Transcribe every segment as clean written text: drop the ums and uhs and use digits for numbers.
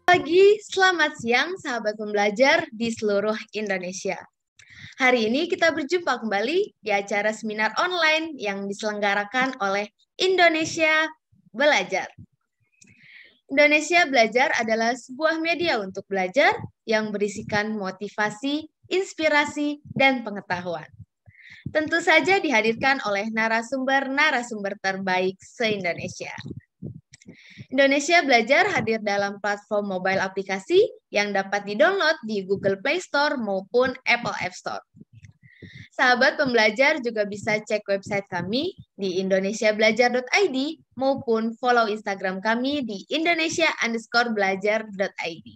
Pagi, selamat siang sahabat pembelajar di seluruh Indonesia. Hari ini kita berjumpa kembali di acara seminar online yang diselenggarakan oleh Indonesia Belajar. Indonesia Belajar adalah sebuah media untuk belajar yang berisikan motivasi, inspirasi, dan pengetahuan. Tentu saja dihadirkan oleh narasumber-narasumber terbaik se-Indonesia. Indonesia Belajar hadir dalam platform mobile aplikasi yang dapat didownload di Google Play Store maupun Apple App Store. Sahabat pembelajar juga bisa cek website kami di indonesiabelajar.id maupun follow Instagram kami di indonesia_belajar.id.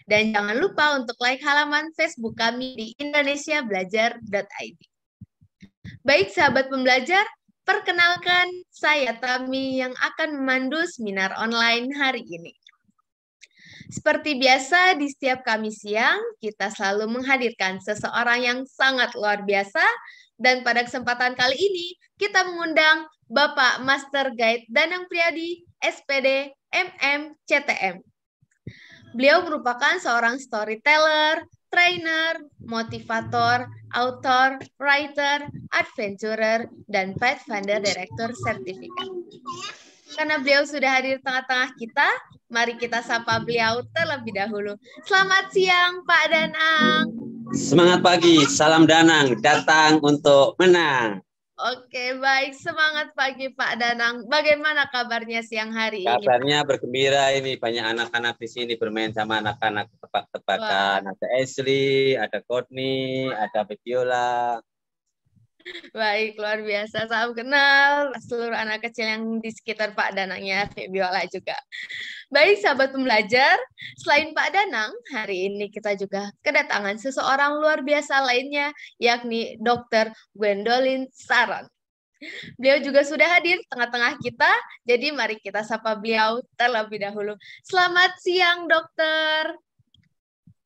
Dan jangan lupa untuk like halaman Facebook kami di indonesiabelajar.id. Baik sahabat pembelajar, perkenalkan, saya Tami yang akan memandu seminar online hari ini. Seperti biasa, di setiap Kamis siang, kita selalu menghadirkan seseorang yang sangat luar biasa, dan pada kesempatan kali ini, kita mengundang Bapak Master Guide Danang Priyadi, SPD, MM, CTM. Beliau merupakan seorang storyteller, trainer, motivator, author, writer, adventurer, dan Pathfinder Director Certificate. Karena beliau sudah hadir di tengah-tengah kita, mari kita sapa beliau terlebih dahulu. Selamat siang, Pak Danang. Semangat pagi, salam Danang, datang untuk menang. Oke, baik. Semangat pagi, Pak Danang. Bagaimana kabarnya siang hari ini? Kabarnya bergembira ini, banyak anak-anak di sini bermain sama anak-anak tebak-tebakan. Ada Ashley, ada Courtney, ada Betiola. Baik, luar biasa. Salam kenal seluruh anak kecil yang di sekitar Pak Danangnya, Biola juga. Baik, sahabat pembelajar, selain Pak Danang, hari ini kita juga kedatangan seseorang luar biasa lainnya, yakni Dr. Gwendolyn Saron. Beliau juga sudah hadir tengah-tengah kita, jadi mari kita sapa beliau terlebih dahulu. Selamat siang, dokter.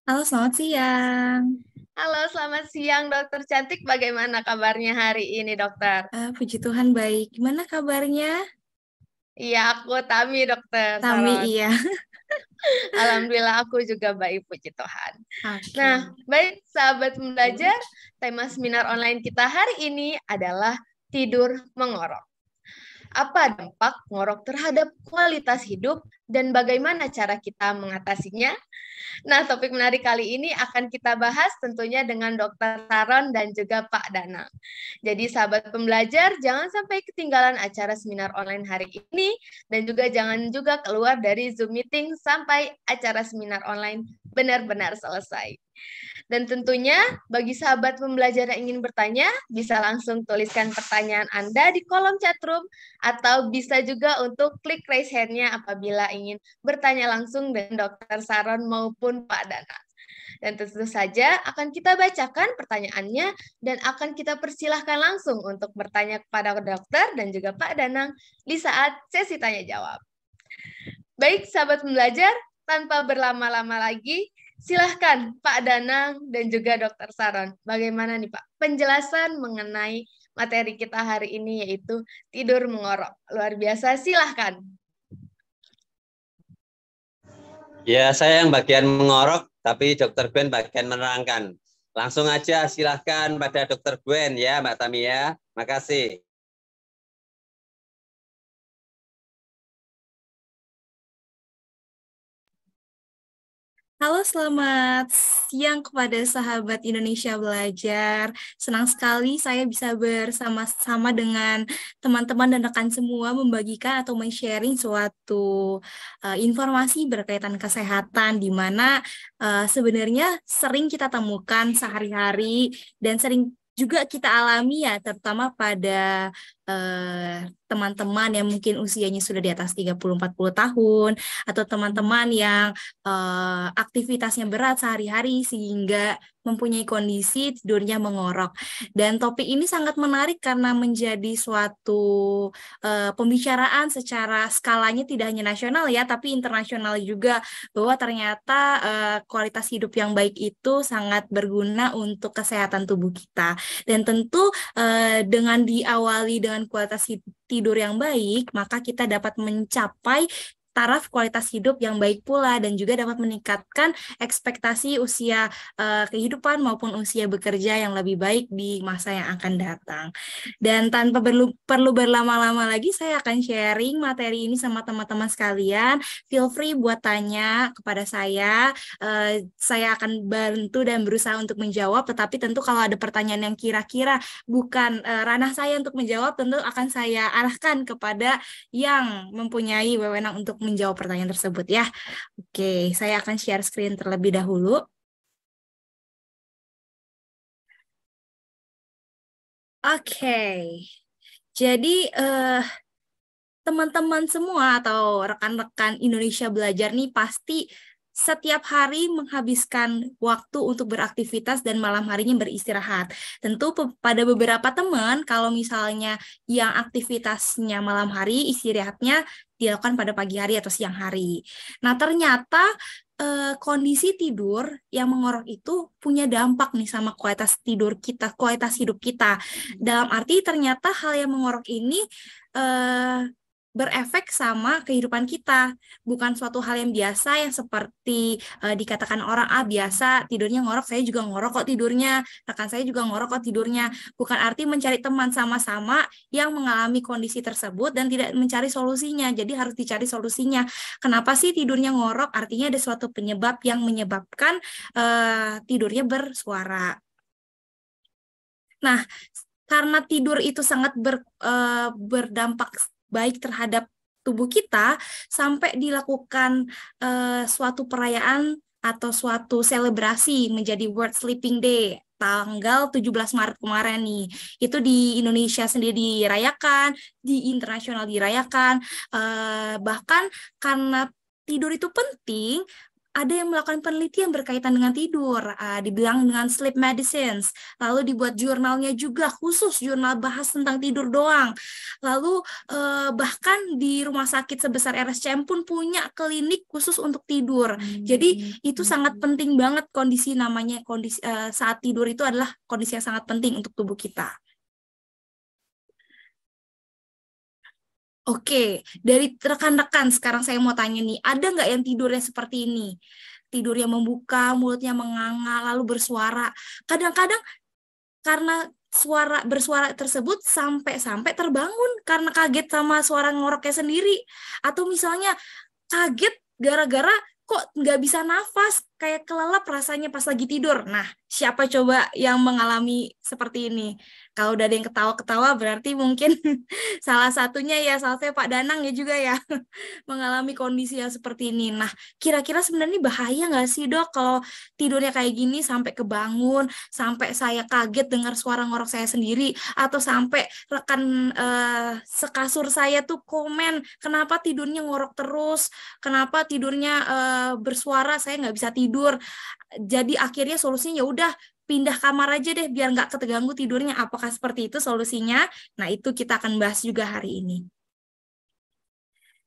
Halo, selamat siang. Halo, selamat siang, dokter cantik. Bagaimana kabarnya hari ini, dokter? Puji Tuhan, baik. Gimana kabarnya? Iya, aku Tami, dokter. Tami, iya. Alhamdulillah, aku juga baik, puji Tuhan. Okay. Nah, baik, sahabat pembelajar, tema seminar online kita hari ini adalah tidur mengorok. Apa dampak ngorok terhadap kualitas hidup dan bagaimana cara kita mengatasinya? Nah, topik menarik kali ini akan kita bahas tentunya dengan Dr. Saron dan juga Pak Danang. Jadi sahabat pembelajar, jangan sampai ketinggalan acara seminar online hari ini dan juga jangan juga keluar dari Zoom meeting sampai acara seminar online benar-benar selesai. Dan tentunya bagi sahabat pembelajar yang ingin bertanya, bisa langsung tuliskan pertanyaan Anda di kolom chatroom atau bisa juga untuk klik raise hand-nya apabila ingin bertanya langsung dengan Dr. Saron maupun Pak Danang. Dan tentu saja akan kita bacakan pertanyaannya dan akan kita persilahkan langsung untuk bertanya kepada dokter dan juga Pak Danang di saat sesi tanya jawab. Baik sahabat pembelajar, tanpa berlama-lama lagi, silahkan Pak Danang dan juga Dr. Saron. Bagaimana nih Pak penjelasan mengenai materi kita hari ini yaitu tidur mengorok. Luar biasa, silahkan. Ya, saya yang bagian mengorok, tapi Dr. Gwen bagian menerangkan. Langsung aja silahkan pada Dr. Gwen ya Mbak Tami ya. Makasih. Halo, selamat siang kepada sahabat Indonesia Belajar. Senang sekali saya bisa bersama-sama dengan teman-teman dan rekan semua membagikan atau men-sharing suatu informasi berkaitan kesehatan di mana sebenarnya sering kita temukan sehari-hari dan sering juga kita alami ya, terutama pada teman-teman yang mungkin usianya sudah di atas 30-40 tahun, atau teman-teman yang aktivitasnya berat sehari-hari sehingga mempunyai kondisi tidurnya mengorok. Dan topik ini sangat menarik karena menjadi suatu pembicaraan secara skalanya tidak hanya nasional ya, tapi internasional juga, bahwa ternyata kualitas hidup yang baik itu sangat berguna untuk kesehatan tubuh kita. Dan tentu dengan diawali dengan kualitas tidur yang baik, maka kita dapat mencapai taraf kualitas hidup yang baik pula, dan juga dapat meningkatkan ekspektasi usia kehidupan maupun usia bekerja yang lebih baik di masa yang akan datang. Dan tanpa perlu berlama-lama lagi, saya akan sharing materi ini sama teman-teman sekalian. Feel free buat tanya kepada saya. Saya akan bantu dan berusaha untuk menjawab, tetapi tentu kalau ada pertanyaan yang kira-kira bukan ranah saya untuk menjawab, tentu akan saya arahkan kepada yang mempunyai wewenang untuk menjawab pertanyaan tersebut ya. Oke, saya akan share screen terlebih dahulu. Oke, jadi teman-teman semua atau rekan-rekan Indonesia Belajar nih pasti setiap hari menghabiskan waktu untuk beraktivitas dan malam harinya beristirahat. Tentu pada beberapa teman, kalau misalnya yang aktivitasnya malam hari, istirahatnya dilakukan pada pagi hari atau siang hari. Nah, ternyata kondisi tidur yang mengorok itu punya dampak nih sama kualitas tidur kita, kualitas hidup kita. Dalam arti ternyata hal yang mengorok ini berefek sama kehidupan kita, bukan suatu hal yang biasa yang seperti dikatakan orang, biasa tidurnya ngorok, saya juga ngorok kok tidurnya, rekan saya juga ngorok kok tidurnya. Bukan arti mencari teman sama-sama yang mengalami kondisi tersebut dan tidak mencari solusinya, jadi harus dicari solusinya. Kenapa sih tidurnya ngorok? Artinya ada suatu penyebab yang menyebabkan tidurnya bersuara. Nah, karena tidur itu sangat berdampak baik terhadap tubuh kita, sampai dilakukan suatu perayaan atau suatu selebrasi menjadi World Sleeping Day tanggal 17 Maret kemarin nih. Itu di Indonesia sendiri dirayakan, di internasional dirayakan, bahkan karena tidur itu penting, ada yang melakukan penelitian berkaitan dengan tidur, dibilang dengan sleep medicines, lalu dibuat jurnalnya juga, khusus jurnal bahas tentang tidur doang. Lalu bahkan di rumah sakit sebesar RSCM pun punya klinik khusus untuk tidur. Jadi itu sangat penting banget kondisi saat tidur itu adalah kondisi yang sangat penting untuk tubuh kita. Oke, dari rekan-rekan sekarang saya mau tanya nih, ada nggak yang tidurnya seperti ini? Tidurnya membuka, mulutnya menganga, lalu bersuara. Kadang-kadang karena bersuara tersebut sampai terbangun karena kaget sama suara ngoroknya sendiri. Atau misalnya kaget gara-gara kok nggak bisa nafas, kayak kelelap rasanya pas lagi tidur. Nah, siapa coba yang mengalami seperti ini? Kalau udah ada yang ketawa-ketawa, berarti mungkin salah satunya Pak Danang ya juga ya, mengalami kondisi yang seperti ini. Nah, kira-kira sebenarnya bahaya nggak sih dok kalau tidurnya kayak gini sampai kebangun, sampai saya kaget dengar suara ngorok saya sendiri, atau sampai rekan sekasur saya tuh komen, kenapa tidurnya ngorok terus, kenapa tidurnya bersuara, saya nggak bisa tidur. Jadi akhirnya solusinya ya udah pindah kamar aja deh biar nggak keteganggu tidurnya. Apakah seperti itu solusinya? Nah, itu kita akan bahas juga hari ini.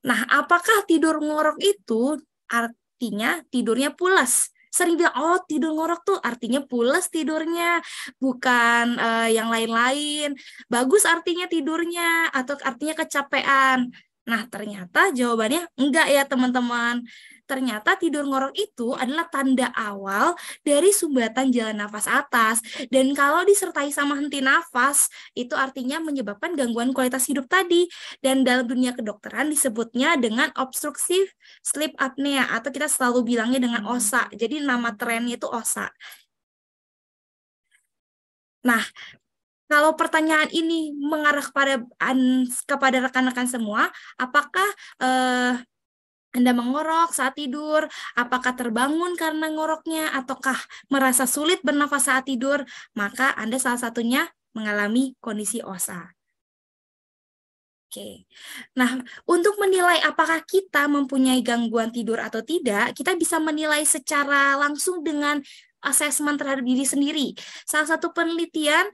Nah, apakah tidur ngorok itu artinya tidurnya pulas? Sering bilang, oh tidur ngorok tuh artinya pulas tidurnya, bukan yang lain-lain. Bagus artinya tidurnya, atau artinya kecapean. Nah, ternyata jawabannya enggak ya teman-teman. Ternyata tidur ngorok itu adalah tanda awal dari sumbatan jalan nafas atas. Dan kalau disertai sama henti nafas, itu artinya menyebabkan gangguan kualitas hidup tadi. Dan dalam dunia kedokteran disebutnya dengan obstructive sleep apnea, atau kita selalu bilangnya dengan OSA. Jadi nama trennya itu OSA. Nah, kalau pertanyaan ini mengarah kepada rekan-rekan semua, apakah Anda mengorok saat tidur? Apakah terbangun karena ngoroknya? Ataukah merasa sulit bernafas saat tidur? Maka Anda salah satunya mengalami kondisi OSA. Oke. Nah, untuk menilai apakah kita mempunyai gangguan tidur atau tidak, kita bisa menilai secara langsung dengan asesmen terhadap diri sendiri. Salah satu penelitian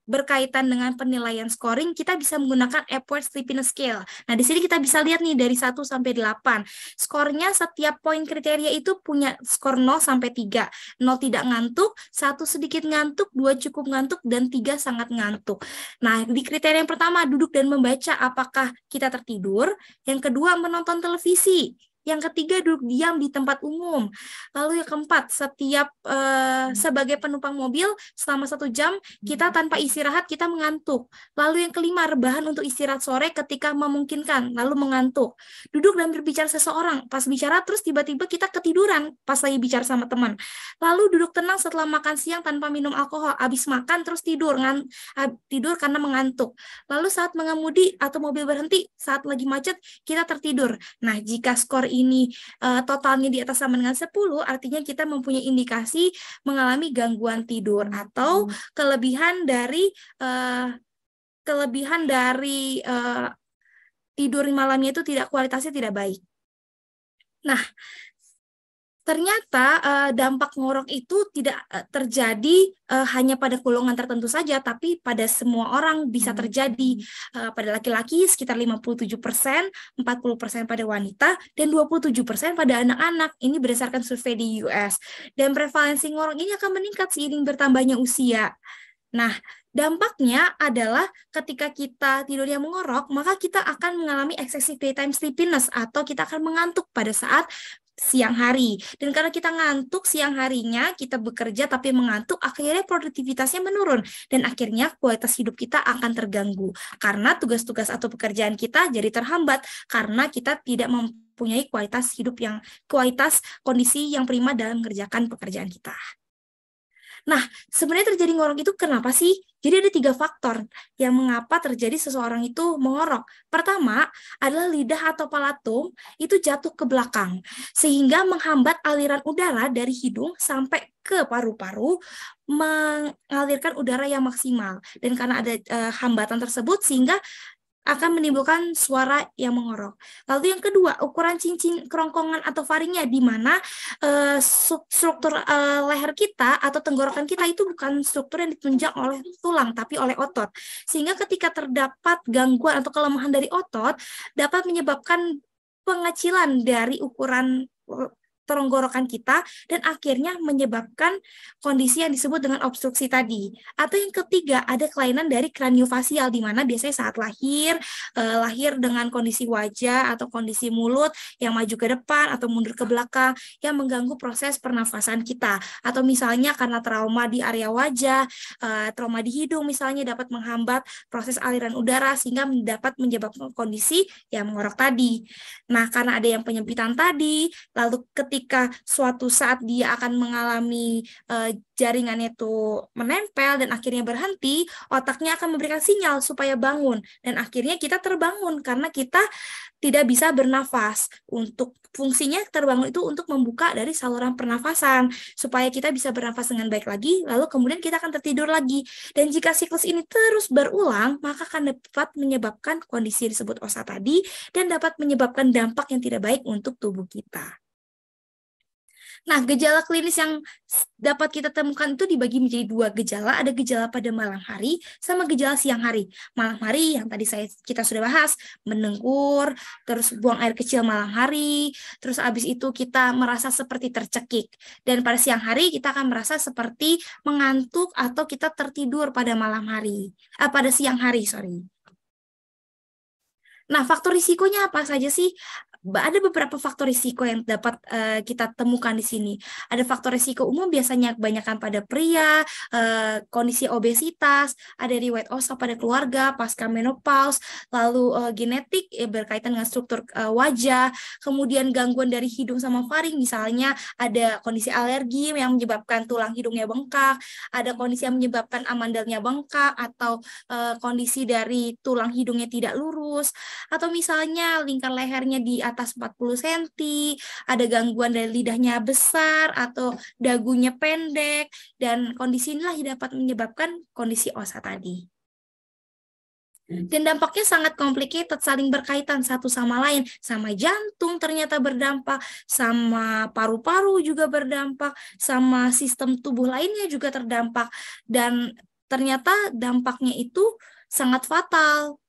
berkaitan dengan penilaian scoring, kita bisa menggunakan Epworth Sleepiness Scale. Nah, di sini kita bisa lihat nih dari 1 sampai 8. Skornya setiap poin kriteria itu punya skor 0 sampai 3. 0 tidak ngantuk, 1 sedikit ngantuk, 2 cukup ngantuk, dan 3 sangat ngantuk. Nah, di kriteria yang pertama, duduk dan membaca, apakah kita tertidur? Yang kedua, menonton televisi. Yang ketiga, duduk diam di tempat umum. Lalu yang keempat, setiap sebagai penumpang mobil selama 1 jam, kita tanpa istirahat, kita mengantuk. Lalu yang kelima, rebahan untuk istirahat sore ketika memungkinkan, lalu mengantuk. Duduk dan berbicara seseorang, pas bicara terus tiba-tiba kita ketiduran pas lagi bicara sama teman. Lalu duduk tenang setelah makan siang tanpa minum alkohol, habis makan terus tidur karena mengantuk. Lalu saat mengemudi atau mobil berhenti, saat lagi macet, kita tertidur. Nah, jika skor ini totalnya di atas sama dengan 10, artinya kita mempunyai indikasi mengalami gangguan tidur atau kelebihan dari tidur malamnya itu kualitasnya tidak baik. Nah, ternyata dampak ngorok itu tidak terjadi hanya pada golongan tertentu saja, tapi pada semua orang bisa terjadi. Pada laki-laki sekitar 57%, 40% pada wanita, dan 27% pada anak-anak. Ini berdasarkan survei di US. Dan prevalensi ngorok ini akan meningkat seiring bertambahnya usia. Nah, dampaknya adalah ketika kita tidurnya mengorok, maka kita akan mengalami excessive daytime sleepiness atau kita akan mengantuk pada saat siang hari. Dan karena kita ngantuk siang harinya, kita bekerja tapi mengantuk, akhirnya produktivitasnya menurun. Dan akhirnya kualitas hidup kita akan terganggu. Karena tugas-tugas atau pekerjaan kita jadi terhambat karena kita tidak mempunyai kualitas kondisi yang prima dalam mengerjakan pekerjaan kita. Nah, sebenarnya terjadi ngorok itu kenapa sih? Jadi ada 3 faktor yang mengapa terjadi seseorang itu mengorok. Pertama adalah lidah atau palatum itu jatuh ke belakang, sehingga menghambat aliran udara dari hidung sampai ke paru-paru, mengalirkan udara yang maksimal. Dan karena ada hambatan tersebut, sehingga akan menimbulkan suara yang mengorok. Lalu yang kedua, ukuran cincin kerongkongan atau faringnya, di mana struktur leher kita atau tenggorokan kita itu bukan struktur yang ditunjang oleh tulang, tapi oleh otot. Sehingga ketika terdapat gangguan atau kelemahan dari otot, dapat menyebabkan pengecilan dari ukuran tenggorokan kita dan akhirnya menyebabkan kondisi yang disebut dengan obstruksi tadi. Atau yang ketiga, ada kelainan dari kraniofasial, di mana biasanya saat lahir dengan kondisi wajah atau kondisi mulut yang maju ke depan atau mundur ke belakang yang mengganggu proses pernafasan kita. Atau misalnya karena trauma di area wajah, trauma di hidung misalnya dapat menghambat proses aliran udara sehingga dapat menyebabkan kondisi yang mengorok tadi. Nah, karena ada yang penyempitan tadi, lalu ketika suatu saat dia akan mengalami jaringannya itu menempel dan akhirnya berhenti, otaknya akan memberikan sinyal supaya bangun. Dan akhirnya kita terbangun karena kita tidak bisa bernafas. Untuk fungsinya terbangun itu untuk membuka dari saluran pernafasan supaya kita bisa bernafas dengan baik lagi, lalu kemudian kita akan tertidur lagi. Dan jika siklus ini terus berulang, maka akan dapat menyebabkan kondisi yang disebut OSA tadi dan dapat menyebabkan dampak yang tidak baik untuk tubuh kita. Nah, gejala klinis yang dapat kita temukan itu dibagi menjadi 2 gejala. Ada gejala pada malam hari sama gejala siang hari. Malam hari yang tadi kita sudah bahas, mendengkur, terus buang air kecil malam hari, terus habis itu kita merasa seperti tercekik. Dan pada siang hari kita akan merasa seperti mengantuk atau kita tertidur pada pada siang hari. Nah, faktor risikonya apa saja sih? Ada beberapa faktor risiko yang dapat kita temukan di sini. Ada faktor risiko umum biasanya kebanyakan pada pria, kondisi obesitas, ada riwayat OSA pada keluarga, pasca menopause, lalu genetik berkaitan dengan struktur wajah, kemudian gangguan dari hidung sama faring, misalnya ada kondisi alergi yang menyebabkan tulang hidungnya bengkak, ada kondisi yang menyebabkan amandalnya bengkak, atau kondisi dari tulang hidungnya tidak lurus, atau misalnya lingkar lehernya di atas 40 cm, ada gangguan dari lidahnya besar atau dagunya pendek, dan kondisi inilah yang dapat menyebabkan kondisi OSA tadi. Dan dampaknya sangat complicated, saling berkaitan satu sama lain, sama jantung ternyata berdampak, sama paru-paru juga berdampak, sama sistem tubuh lainnya juga terdampak, dan ternyata dampaknya itu sangat fatal.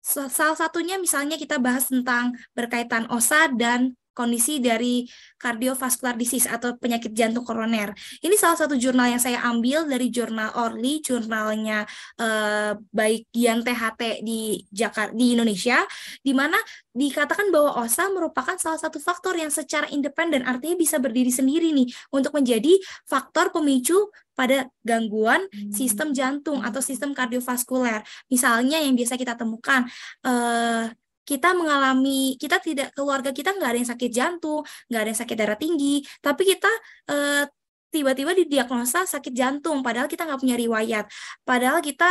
Salah satunya misalnya kita bahas tentang berkaitan OSA dan kondisi dari cardiovascular disease atau penyakit jantung koroner. Ini salah satu jurnal yang saya ambil dari jurnal Orly, jurnalnya baik Gian THT di Jakarta, di Indonesia, di mana dikatakan bahwa OSA merupakan salah satu faktor yang secara independen, artinya bisa berdiri sendiri nih untuk menjadi faktor pemicu pada gangguan sistem jantung atau sistem kardiovaskuler. Misalnya yang biasa kita temukan, keluarga kita nggak ada yang sakit jantung, nggak ada yang sakit darah tinggi, tapi kita tiba-tiba didiagnosa sakit jantung, padahal kita nggak punya riwayat, padahal kita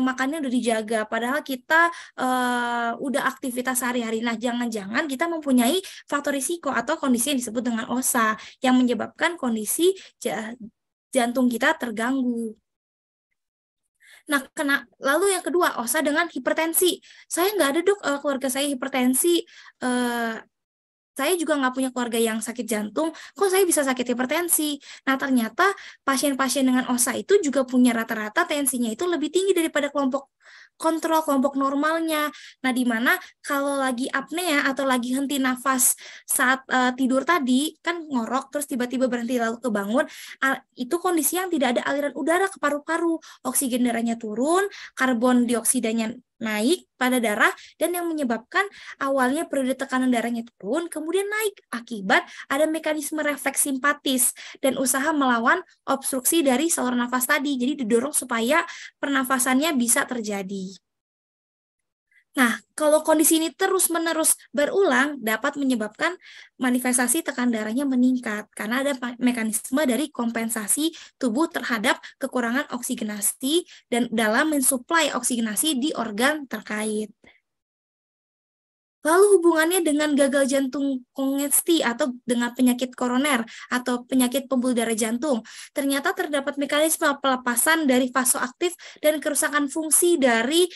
makannya udah dijaga, padahal kita udah aktivitas sehari-hari. Nah, jangan-jangan kita mempunyai faktor risiko atau kondisi yang disebut dengan OSA, yang menyebabkan kondisi jantung kita terganggu. Nah, lalu yang kedua, OSA dengan hipertensi. Saya nggak ada, Dok, keluarga saya hipertensi. Saya juga nggak punya keluarga yang sakit jantung, kok saya bisa sakit hipertensi? Nah, ternyata pasien-pasien dengan OSA itu juga punya rata-rata tensinya itu lebih tinggi daripada kelompok kontrol, kelompok normalnya. Nah, di mana kalau lagi apnea atau lagi henti nafas saat tidur tadi, kan ngorok, terus tiba-tiba berhenti lalu kebangun, itu kondisi yang tidak ada aliran udara ke paru-paru, oksigen darahnya turun, karbon dioksidanya naik pada darah, dan yang menyebabkan awalnya periode tekanan darahnya turun, kemudian naik akibat ada mekanisme refleks simpatis dan usaha melawan obstruksi dari saluran nafas tadi. Jadi didorong supaya pernafasannya bisa terjadi. Nah, kalau kondisi ini terus-menerus berulang, dapat menyebabkan manifestasi tekanan darahnya meningkat, karena ada mekanisme dari kompensasi tubuh terhadap kekurangan oksigenasi dan dalam mensuplai oksigenasi di organ terkait. Lalu hubungannya dengan gagal jantung kongesti atau dengan penyakit koroner atau penyakit pembuluh darah jantung. Ternyata terdapat mekanisme pelepasan dari vasoaktif dan kerusakan fungsi dari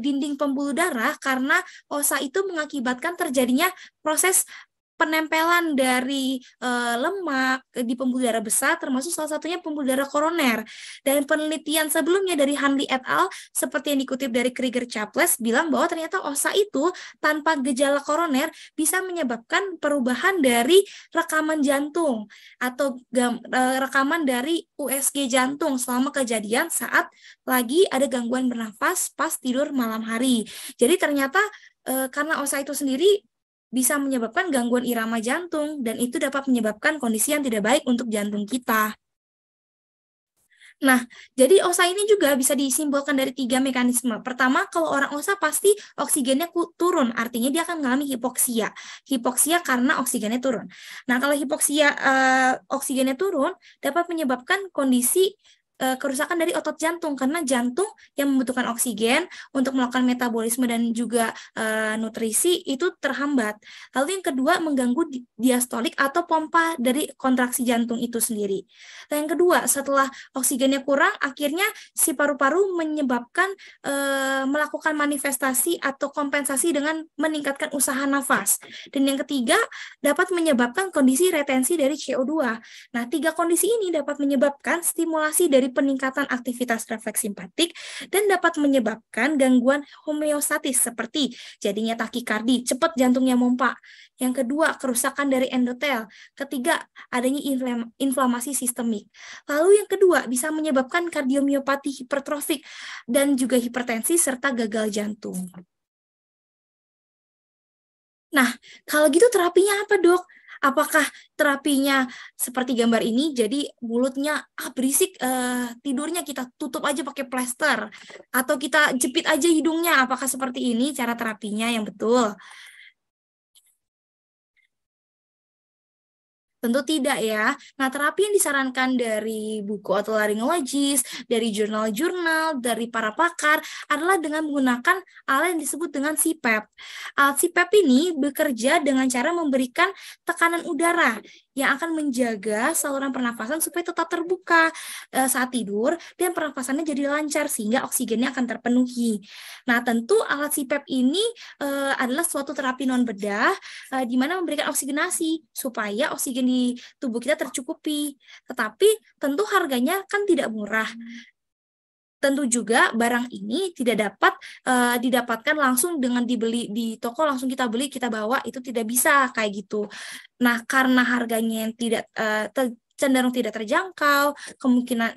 dinding pembuluh darah karena OSA itu mengakibatkan terjadinya proses penempelan dari lemak di pembuluh darah besar, termasuk salah satunya pembuluh darah koroner. Dan penelitian sebelumnya dari Hanley et al. Seperti yang dikutip dari Krieger-Chaples bilang bahwa ternyata OSA itu tanpa gejala koroner bisa menyebabkan perubahan dari rekaman jantung atau rekaman dari USG jantung selama kejadian saat lagi ada gangguan bernafas pas tidur malam hari. Jadi ternyata karena OSA itu sendiri bisa menyebabkan gangguan irama jantung, dan itu dapat menyebabkan kondisi yang tidak baik untuk jantung kita. Nah, jadi OSA ini juga bisa disimbolkan dari 3 mekanisme. Pertama, kalau orang OSA pasti oksigennya turun, artinya dia akan mengalami hipoksia. Hipoksia karena oksigennya turun. Nah, kalau hipoksia oksigennya turun, dapat menyebabkan kondisi kerusakan dari otot jantung, karena jantung yang membutuhkan oksigen untuk melakukan metabolisme dan juga nutrisi itu terhambat. Lalu yang kedua, mengganggu diastolik atau pompa dari kontraksi jantung itu sendiri. Dan yang kedua, setelah oksigennya kurang, akhirnya si paru-paru menyebabkan melakukan manifestasi atau kompensasi dengan meningkatkan usaha nafas. Dan yang ketiga, dapat menyebabkan kondisi retensi dari CO2. Nah, 3 kondisi ini dapat menyebabkan stimulasi dari peningkatan aktivitas refleks simpatik dan dapat menyebabkan gangguan homeostatis seperti jadinya takikardi, cepat jantungnya mompa. Yang kedua, kerusakan dari endotel. Ketiga, adanya inflamasi sistemik. Lalu yang kedua, bisa menyebabkan kardiomiopati hipertrofik dan juga hipertensi serta gagal jantung. Nah, kalau gitu terapinya apa, Dok? Apakah terapinya seperti gambar ini, jadi mulutnya berisik, tidurnya kita tutup aja pakai plester, atau kita jepit aja hidungnya? Apakah seperti ini cara terapinya yang betul? Tentu tidak ya. Nah, terapi yang disarankan dari buku otolaryngologis, dari jurnal-jurnal, dari para pakar adalah dengan menggunakan alat yang disebut dengan CPAP. Alat CPAP ini bekerja dengan cara memberikan tekanan udara yang akan menjaga saluran pernafasan supaya tetap terbuka saat tidur dan pernafasannya jadi lancar sehingga oksigennya akan terpenuhi. Nah, tentu alat CPAP ini adalah suatu terapi non bedah di mana memberikan oksigenasi supaya oksigen di tubuh kita tercukupi. Tetapi tentu harganya kan tidak murah. tentu juga barang ini tidak dapat didapatkan langsung dengan dibeli di toko, langsung kita beli, kita bawa, itu tidak bisa kayak gitu. Nah, karena harganya yang tidak cenderung tidak terjangkau,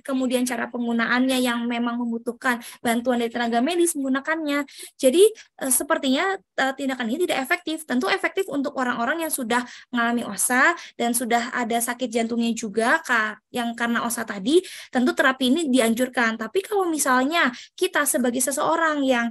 kemudian cara penggunaannya yang memang membutuhkan bantuan dari tenaga medis menggunakannya. Jadi sepertinya tindakan ini tidak efektif. Tentu efektif untuk orang-orang yang sudah mengalami OSA dan sudah ada sakit jantungnya juga, yang karena OSA tadi, tentu terapi ini dianjurkan. Tapi kalau misalnya kita sebagai seseorang yang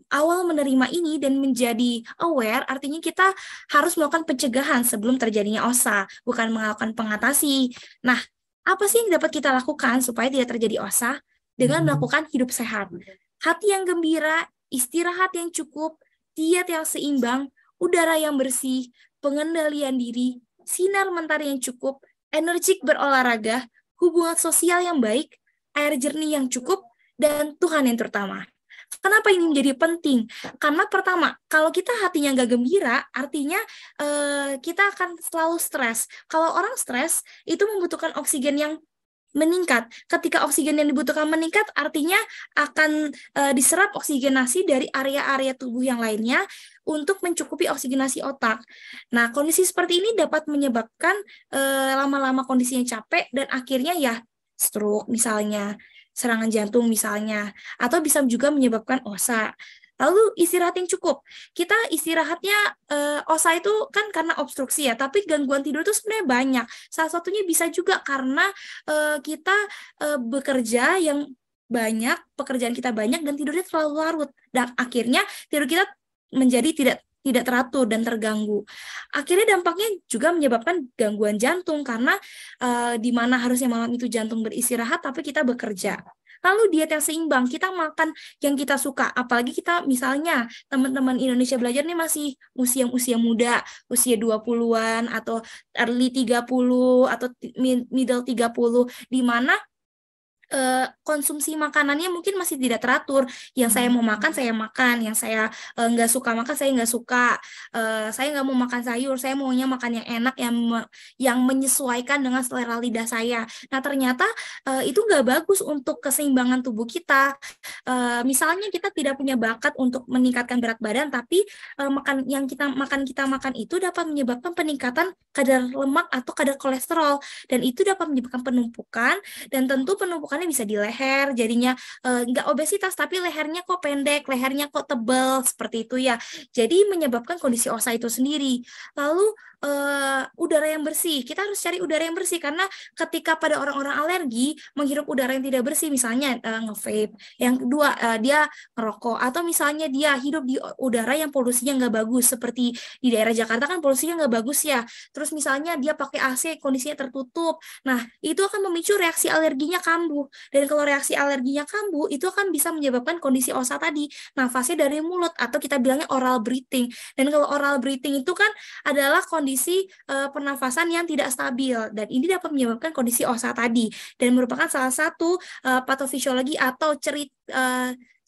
awal menerima ini dan menjadi aware, artinya kita harus melakukan pencegahan sebelum terjadinya OSA, bukan melakukan pengatasi. Nah, apa sih yang dapat kita lakukan supaya tidak terjadi OSA? Dengan melakukan hidup sehat. Hati yang gembira, istirahat yang cukup, diet yang seimbang, udara yang bersih, pengendalian diri, sinar mentari yang cukup, energik berolahraga, hubungan sosial yang baik, air jernih yang cukup, dan Tuhan yang terutama. Kenapa ini menjadi penting? Karena pertama, kalau kita hatinya nggak gembira, artinya kita akan selalu stres. Kalau orang stres, itu membutuhkan oksigen yang meningkat. Ketika oksigen yang dibutuhkan meningkat, artinya akan diserap oksigenasi dari area-area tubuh yang lainnya untuk mencukupi oksigenasi otak. Nah, kondisi seperti ini dapat menyebabkan lama-lama kondisinya capek dan akhirnya ya stroke misalnya, serangan jantung misalnya, atau bisa juga menyebabkan OSA. Lalu istirahat yang cukup. Kita istirahatnya, OSA itu kan karena obstruksi ya, tapi gangguan tidur itu sebenarnya banyak. Salah satunya bisa juga karena kita bekerja yang banyak, pekerjaan kita banyak, dan tidurnya terlalu larut. Dan akhirnya tidur kita menjadi tidak teratur dan terganggu. Akhirnya dampaknya juga menyebabkan gangguan jantung karena di mana harusnya malam itu jantung beristirahat tapi kita bekerja. Lalu diet yang seimbang, kita makan yang kita suka. Apalagi kita misalnya teman-teman Indonesia Belajar nih masih usia muda, usia 20-an atau early 30 atau middle 30, di mana konsumsi makanannya mungkin masih tidak teratur. Yang saya mau makan, saya makan. Yang saya nggak suka makan, saya nggak suka. Saya nggak mau makan sayur, saya maunya makan yang enak, yang menyesuaikan dengan selera lidah saya. Nah, ternyata itu nggak bagus untuk keseimbangan tubuh kita. Misalnya kita tidak punya bakat untuk meningkatkan berat badan, tapi yang kita makan itu dapat menyebabkan peningkatan kadar lemak atau kadar kolesterol. Dan itu dapat menyebabkan penumpukan, dan tentu penumpukan bisa di leher, jadinya nggak obesitas, tapi lehernya kok pendek, lehernya kok tebal, seperti itu ya. Jadi menyebabkan kondisi OSA itu sendiri. Lalu udara yang bersih, kita harus cari udara yang bersih, karena ketika pada orang-orang alergi, menghirup udara yang tidak bersih, misalnya nge-vape, yang kedua dia ngerokok, atau misalnya dia hidup di udara yang polusinya nggak bagus, seperti di daerah Jakarta kan polusinya nggak bagus ya, terus misalnya dia pakai AC, kondisinya tertutup, nah itu akan memicu reaksi alerginya kambuh. Dan kalau reaksi alerginya kambuh, itu akan bisa menyebabkan kondisi OSA tadi, nafasnya dari mulut, atau kita bilangnya oral breathing. Dan kalau oral breathing itu kan adalah kondisi pernafasan yang tidak stabil, dan ini dapat menyebabkan kondisi OSA tadi, dan merupakan salah satu patofisiologi atau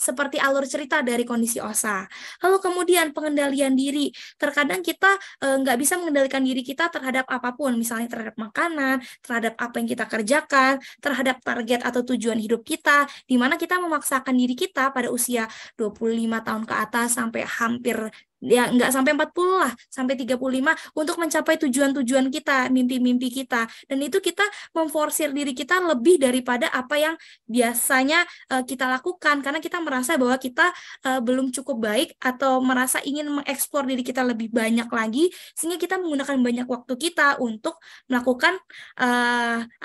seperti alur cerita dari kondisi OSA. Lalu kemudian pengendalian diri. Terkadang kita nggak bisa mengendalikan diri kita terhadap apapun, misalnya terhadap makanan, terhadap apa yang kita kerjakan, terhadap target atau tujuan hidup kita, di mana kita memaksakan diri kita pada usia 25 tahun ke atas sampai hampir ya nggak sampai 40 lah, sampai 35 untuk mencapai tujuan-tujuan kita, mimpi-mimpi kita. Dan itu kita memforsir diri kita lebih daripada apa yang biasanya kita lakukan, karena kita merasa bahwa kita belum cukup baik atau merasa ingin mengeksplor diri kita lebih banyak lagi, sehingga kita menggunakan banyak waktu kita untuk melakukan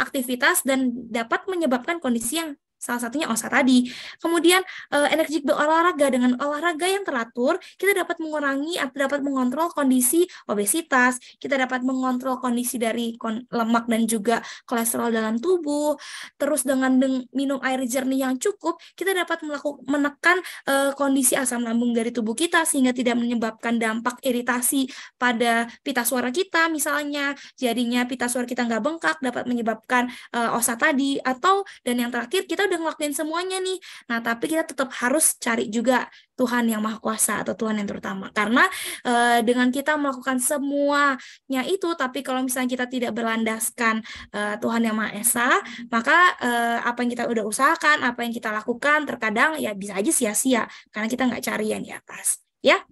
aktivitas dan dapat menyebabkan kondisi yang salah satunya OSA tadi. Kemudian energi berolahraga, dengan olahraga yang teratur, kita dapat mengurangi atau dapat mengontrol kondisi obesitas, kita dapat mengontrol kondisi dari lemak dan juga kolesterol dalam tubuh. Terus dengan minum air jernih yang cukup, kita dapat menekan kondisi asam lambung dari tubuh kita, sehingga tidak menyebabkan dampak iritasi pada pita suara kita, misalnya jadinya pita suara kita nggak bengkak, dapat menyebabkan OSA tadi. Atau dan yang terakhir, kita udah udah ngelakuin semuanya nih. Nah, tapi kita tetap harus cari juga Tuhan yang Maha Kuasa atau Tuhan yang terutama. Karena dengan kita melakukan semuanya itu, tapi kalau misalnya kita tidak berlandaskan Tuhan yang Maha Esa, maka apa yang kita udah usahakan, apa yang kita lakukan, terkadang ya bisa aja sia-sia karena kita nggak cari yang di atas. Ya,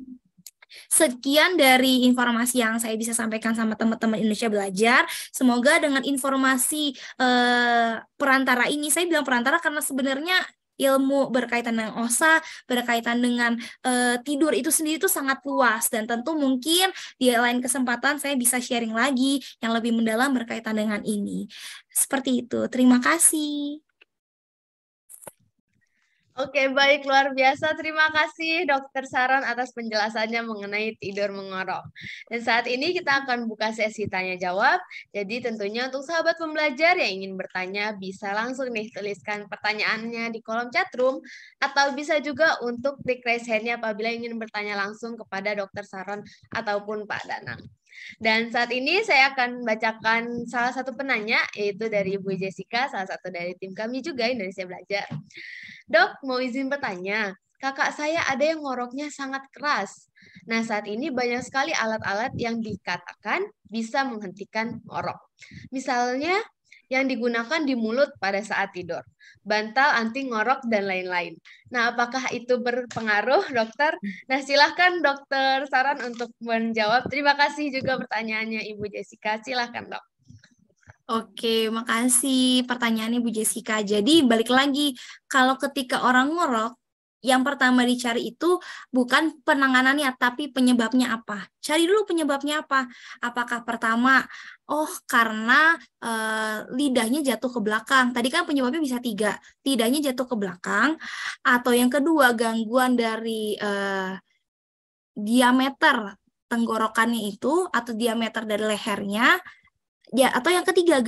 sekian dari informasi yang saya bisa sampaikan sama teman-teman Indonesia Belajar. Semoga dengan informasi perantara ini, saya bilang perantara karena sebenarnya ilmu berkaitan dengan OSA, berkaitan dengan tidur itu sendiri itu sangat luas, dan tentu mungkin di lain kesempatan saya bisa sharing lagi yang lebih mendalam berkaitan dengan ini. Seperti itu. Terima kasih. Oke, baik, luar biasa. Terima kasih Dokter Saron atas penjelasannya mengenai tidur mengorok. Dan saat ini kita akan buka sesi tanya jawab. Jadi tentunya untuk sahabat pembelajar yang ingin bertanya bisa langsung nih tuliskan pertanyaannya di kolom chatroom, atau bisa juga untuk klik raise hand-nya apabila ingin bertanya langsung kepada Dokter Saron ataupun Pak Danang. Dan saat ini saya akan bacakan salah satu penanya, yaitu dari Bu Jessica, salah satu dari tim kami juga Indonesia Belajar. Dok, mau izin bertanya, kakak saya ada yang ngoroknya sangat keras. Nah, saat ini banyak sekali alat-alat yang dikatakan bisa menghentikan ngorok. Misalnya, yang digunakan di mulut pada saat tidur, bantal anti ngorok, dan lain-lain. Nah, apakah itu berpengaruh, dokter? Nah, silahkan dokter Saran untuk menjawab. Terima kasih juga pertanyaannya Ibu Jessica. Silahkan, dok. Oke, makasih pertanyaannya Bu Jessica. Jadi balik lagi, kalau ketika orang ngorok, yang pertama dicari itu bukan penanganannya, tapi penyebabnya apa. Cari dulu penyebabnya apa. Apakah pertama, karena lidahnya jatuh ke belakang. Tadi kan penyebabnya bisa 3. Lidahnya jatuh ke belakang. Atau yang kedua, gangguan dari diameter tenggorokannya itu, atau diameter dari lehernya. Ya, atau yang ketiga,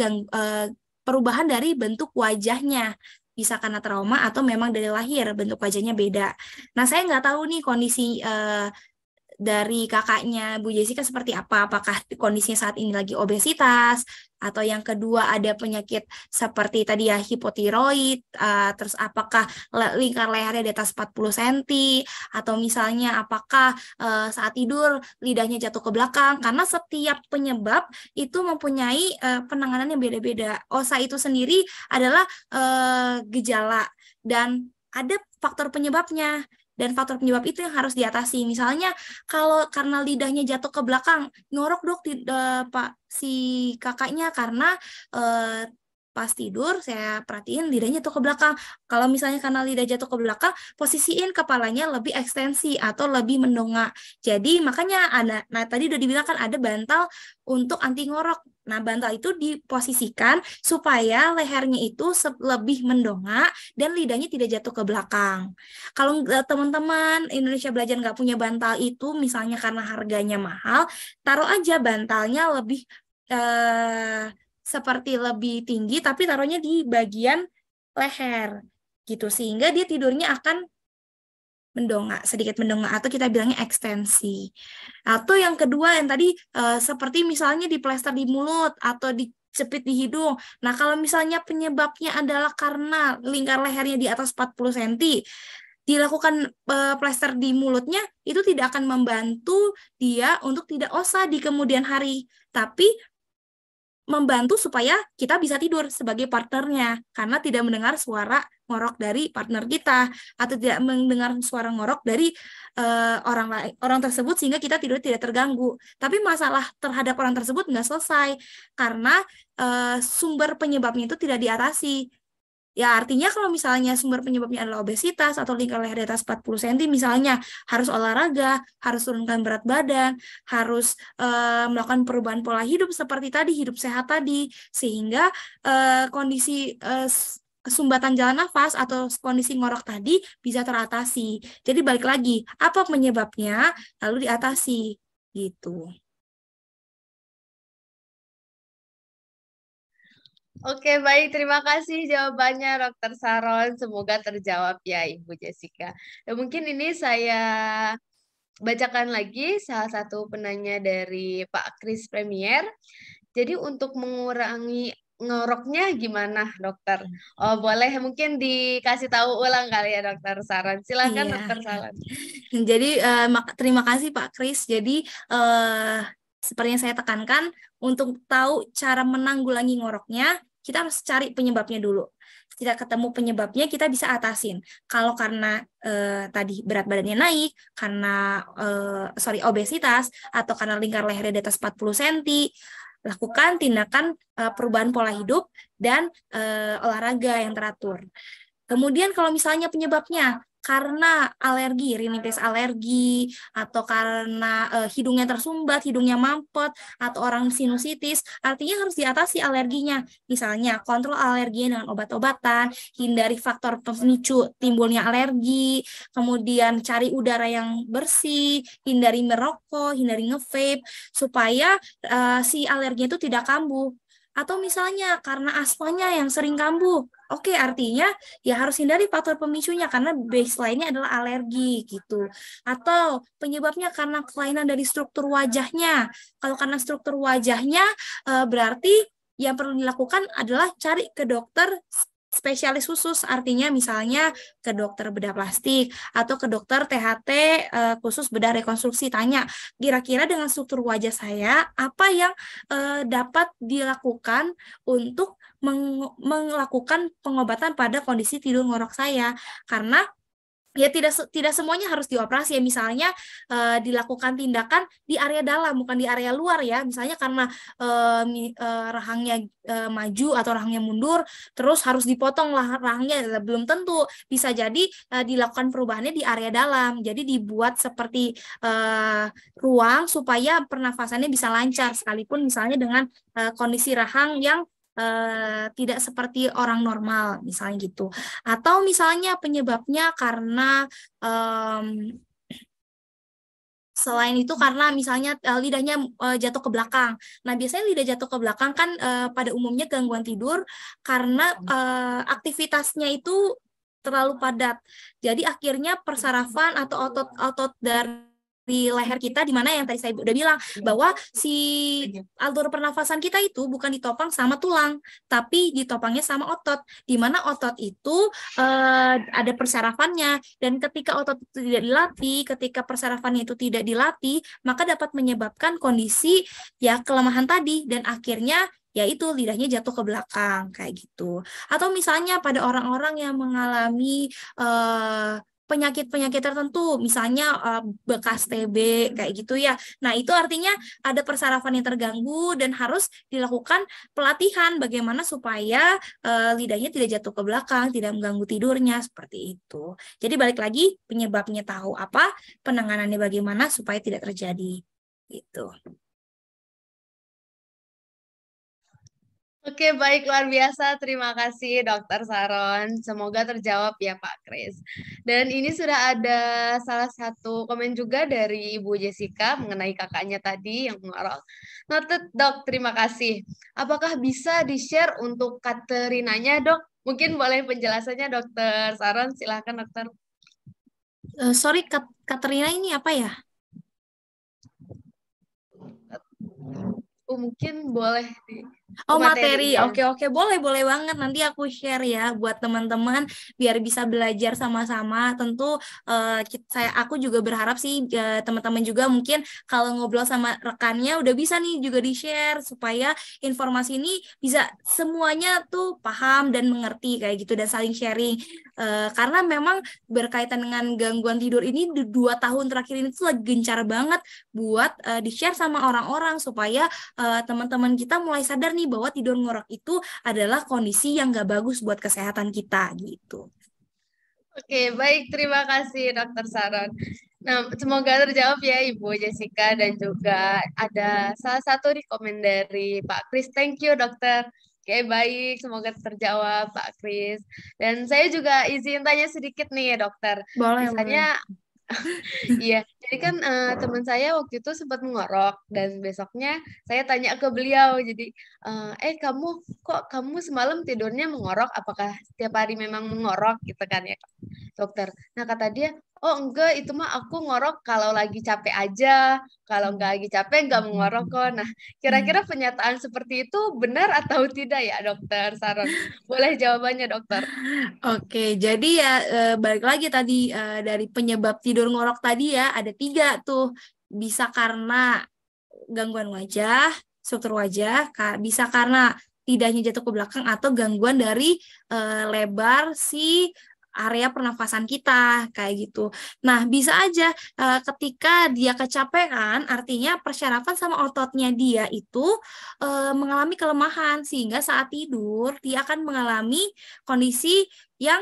perubahan dari bentuk wajahnya. Bisa karena trauma atau memang dari lahir bentuk wajahnya beda. Nah, saya nggak tahu nih kondisi dari kakaknya Bu Jessica seperti apa. Apakah kondisinya saat ini lagi obesitas, atau yang kedua ada penyakit seperti tadi ya hipotiroid, terus apakah lingkar lehernya di atas 40 cm, atau misalnya apakah saat tidur lidahnya jatuh ke belakang, karena setiap penyebab itu mempunyai penanganan yang beda-beda. OSA itu sendiri adalah gejala dan ada faktor penyebabnya. Dan faktor penyebab itu yang harus diatasi. Misalnya kalau karena lidahnya jatuh ke belakang, ngorok dok Pak si kakaknya karena pas tidur saya perhatiin lidahnya jatuh ke belakang. Kalau misalnya karena lidah jatuh ke belakang, posisiin kepalanya lebih ekstensi atau lebih mendongak. Jadi makanya tadi udah dibilang kan ada bantal untuk anti ngorok. Nah, bantal itu diposisikan supaya lehernya itu lebih mendongak dan lidahnya tidak jatuh ke belakang. Kalau teman-teman Indonesia Belajar nggak punya bantal itu, misalnya karena harganya mahal, taruh aja bantalnya lebih seperti lebih tinggi, tapi taruhnya di bagian leher, gitu. Sehingga dia tidurnya akan sedikit mendongak, atau kita bilangnya ekstensi. Atau yang kedua yang tadi seperti misalnya diplester di mulut atau dicepit di hidung. Nah, kalau misalnya penyebabnya adalah karena lingkar lehernya di atas 40 cm, dilakukan plester di mulutnya itu tidak akan membantu dia untuk tidak OSA di kemudian hari, tapi membantu supaya kita bisa tidur sebagai partnernya karena tidak mendengar suara ngorok dari partner kita atau tidak mendengar suara ngorok dari orang tersebut, sehingga kita tidur tidak terganggu. Tapi masalah terhadap orang tersebut nggak selesai karena sumber penyebabnya itu tidak diatasi. Ya, artinya kalau misalnya sumber penyebabnya adalah obesitas atau lingkar leher di atas 40 cm, misalnya harus olahraga, harus turunkan berat badan, harus melakukan perubahan pola hidup seperti tadi, hidup sehat tadi, sehingga kondisi kesumbatan jalan nafas atau kondisi ngorok tadi bisa teratasi. Jadi balik lagi, apa penyebabnya, lalu diatasi, gitu. Oke, baik. Terima kasih jawabannya, Dr. Saron. Semoga terjawab ya, Ibu Jessica. Dan mungkin ini saya bacakan lagi salah satu penanya dari Pak Kris Premier. Jadi untuk mengurangi ngoroknya gimana, dokter? Oh, boleh mungkin dikasih tahu ulang kali ya, dokter Saron. Silakan, Iya. dokter Saron. Jadi terima kasih Pak Kris. Jadi seperti yang saya tekankan, untuk tahu cara menanggulangi ngoroknya, kita harus cari penyebabnya dulu. Tidak ketemu penyebabnya, kita bisa atasin. Kalau karena tadi berat badannya naik, karena obesitas, atau karena lingkar lehernya di atas 40 cm, lakukan tindakan perubahan pola hidup dan olahraga yang teratur. Kemudian kalau misalnya penyebabnya karena alergi, rinitis alergi, atau karena hidungnya tersumbat, hidungnya mampet, atau orang sinusitis, artinya harus diatasi alerginya. Misalnya, kontrol alerginya dengan obat-obatan, hindari faktor pemicu timbulnya alergi, kemudian cari udara yang bersih, hindari merokok, hindari nge-vape, supaya si alerginya itu tidak kambuh. Atau misalnya karena asmanya yang sering kambuh, oke, artinya ya harus hindari faktor pemicunya karena baseline-nya adalah alergi gitu. Atau penyebabnya karena kelainan dari struktur wajahnya. Kalau karena struktur wajahnya berarti yang perlu dilakukan adalah cari ke dokter spesialis khusus, artinya misalnya ke dokter bedah plastik atau ke dokter THT khusus bedah rekonstruksi. Tanya, kira-kira dengan struktur wajah saya apa yang dapat dilakukan untuk melakukan pengobatan pada kondisi tidur ngorok saya, karena ya tidak semuanya harus dioperasi ya. Misalnya dilakukan tindakan di area dalam, bukan di area luar ya. Misalnya karena rahangnya maju atau rahangnya mundur, terus harus dipotong rahangnya, belum tentu. Bisa jadi dilakukan perubahannya di area dalam. Jadi dibuat seperti ruang supaya pernafasannya bisa lancar, sekalipun misalnya dengan kondisi rahang yang tidak seperti orang normal, misalnya gitu. Atau misalnya penyebabnya karena selain itu karena misalnya lidahnya jatuh ke belakang. Nah, biasanya lidah jatuh ke belakang kan pada umumnya gangguan tidur karena aktivitasnya itu terlalu padat. Jadi akhirnya persarafan atau otot di leher kita, di mana yang tadi saya udah bilang bahwa si alur pernafasan kita itu bukan ditopang sama tulang, tapi ditopangnya sama otot, di mana otot itu ada persarafannya, dan ketika otot itu tidak dilatih, ketika persarafannya itu tidak dilatih, maka dapat menyebabkan kondisi ya kelemahan tadi, dan akhirnya yaitu lidahnya jatuh ke belakang kayak gitu. Atau misalnya pada orang-orang yang mengalami penyakit-penyakit tertentu, misalnya bekas TB kayak gitu ya. Nah, itu artinya ada persarafan yang terganggu dan harus dilakukan pelatihan bagaimana supaya lidahnya tidak jatuh ke belakang, tidak mengganggu tidurnya, seperti itu. Jadi balik lagi, penyebabnya tahu apa, penanganannya bagaimana supaya tidak terjadi. Gitu. Oke, baik, luar biasa. Terima kasih, Dokter Saron. Semoga terjawab ya, Pak Kris. Dan ini sudah ada salah satu komen juga dari Ibu Jessica mengenai kakaknya tadi yang mengorok. Noted, Dok. Terima kasih. Apakah bisa di-share untuk Katerinanya, Dok? Mungkin boleh penjelasannya, Dokter Saron. Silakan, Dokter. Sorry, Katerina ini apa ya? Mungkin boleh Oh, materi. ya. Oke, boleh banget. Nanti aku share ya buat teman-teman biar bisa belajar sama-sama. Tentu aku juga berharap sih teman-teman juga mungkin kalau ngobrol sama rekannya udah bisa nih juga di-share supaya informasi ini bisa semuanya tuh paham dan mengerti kayak gitu, dan saling sharing. Karena memang berkaitan dengan gangguan tidur ini 2 tahun terakhir ini tuh lagi gencar banget buat di-share sama orang-orang supaya teman-teman kita mulai sadar nih bahwa tidur ngorok itu adalah kondisi yang gak bagus buat kesehatan kita gitu. Oke, baik. Terima kasih Dokter Saron. Nah, semoga terjawab ya Ibu Jessica, dan juga ada salah satu di komen dari Pak Kris. Thank you Dokter. Oke, baik. Semoga terjawab Pak Kris. Dan saya juga izin tanya sedikit nih ya Dokter. Boleh. Misalnya, iya, jadi kan teman saya waktu itu sempat mengorok, dan besoknya saya tanya ke beliau, jadi kamu semalam tidurnya mengorok, apakah setiap hari memang mengorok gitu kan ya dokter? Nah, kata dia, Oh enggak, itu mah aku ngorok kalau lagi capek aja. Kalau nggak lagi capek nggak mengorok kok. Nah, kira-kira pernyataan seperti itu benar atau tidak ya, Dokter Saron? Boleh jawabannya, Dokter? Oke, jadi ya balik lagi tadi dari penyebab tidur ngorok tadi ya ada 3 tuh. Bisa karena gangguan wajah, struktur wajah, bisa karena tidaknya jatuh ke belakang atau gangguan dari lebar si area pernafasan kita kayak gitu. Nah, bisa aja ketika dia kecapean, artinya persyarafan sama ototnya dia itu mengalami kelemahan sehingga saat tidur dia akan mengalami kondisi yang